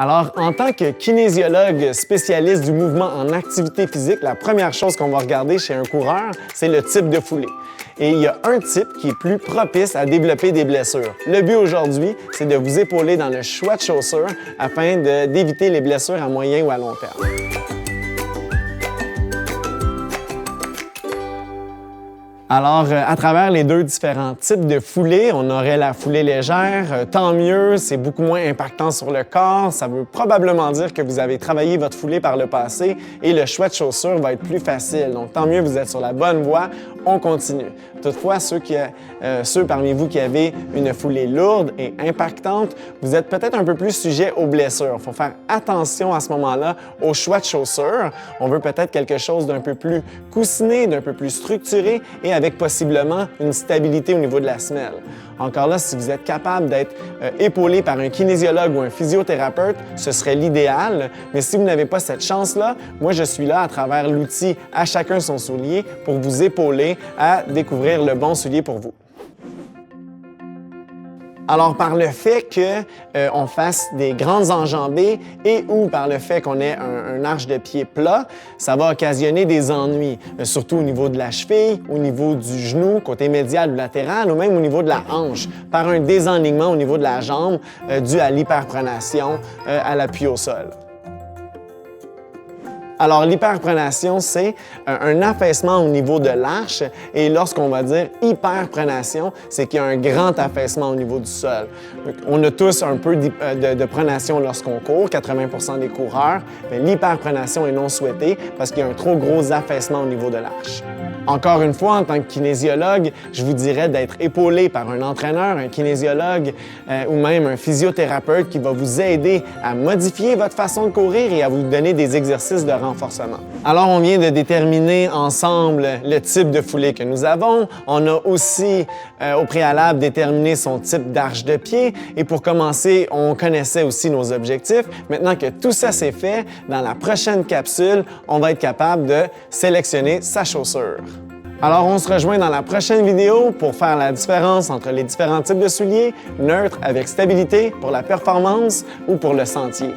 Alors, en tant que kinésiologue spécialiste du mouvement en activité physique, la première chose qu'on va regarder chez un coureur, c'est le type de foulée. Et il y a un type qui est plus propice à développer des blessures. Le but aujourd'hui, c'est de vous épauler dans le choix de chaussures afin d'éviter les blessures à moyen ou à long terme. Alors, à travers les deux différents types de foulées, on aurait la foulée légère. Tant mieux, c'est beaucoup moins impactant sur le corps. Ça veut probablement dire que vous avez travaillé votre foulée par le passé et le choix de chaussures va être plus facile. Donc, tant mieux, vous êtes sur la bonne voie. On continue. Toutefois, ceux parmi vous qui avez une foulée lourde et impactante, vous êtes peut-être un peu plus sujet aux blessures. Il faut faire attention à ce moment-là au choix de chaussures. On veut peut-être quelque chose d'un peu plus coussiné, d'un peu plus structuré et avec possiblement une stabilité au niveau de la semelle. Encore là, si vous êtes capable d'être épaulé par un kinésiologue ou un physiothérapeute, ce serait l'idéal. Mais si vous n'avez pas cette chance-là, moi, je suis là à travers l'outil « À chacun son soulier » pour vous épauler à découvrir le bon soulier pour vous. Alors, par le fait qu'on fasse des grandes enjambées et ou par le fait qu'on ait un arche de pied plat, ça va occasionner des ennuis, surtout au niveau de la cheville, au niveau du genou, côté médial ou latéral, ou même au niveau de la hanche, par un désalignement au niveau de la jambe dû à l'hyperpronation à l'appui au sol. Alors, l'hyperpronation, c'est un affaissement au niveau de l'arche et lorsqu'on va dire hyperpronation, c'est qu'il y a un grand affaissement au niveau du sol. On a tous un peu de pronation lorsqu'on court, 80% des coureurs, mais l'hyperpronation est non souhaitée parce qu'il y a un trop gros affaissement au niveau de l'arche. Encore une fois, en tant que kinésiologue, je vous dirais d'être épaulé par un entraîneur, un kinésiologue ou même un physiothérapeute qui va vous aider à modifier votre façon de courir et à vous donner des exercices de renforcement. Alors, on vient de déterminer ensemble le type de foulée que nous avons. On a aussi, au préalable, déterminé son type d'arche de pied. Et pour commencer, on connaissait aussi nos objectifs. Maintenant que tout ça c'est fait, dans la prochaine capsule, on va être capable de sélectionner sa chaussure. Alors, on se rejoint dans la prochaine vidéo pour faire la différence entre les différents types de souliers, neutres avec stabilité pour la performance ou pour le sentier.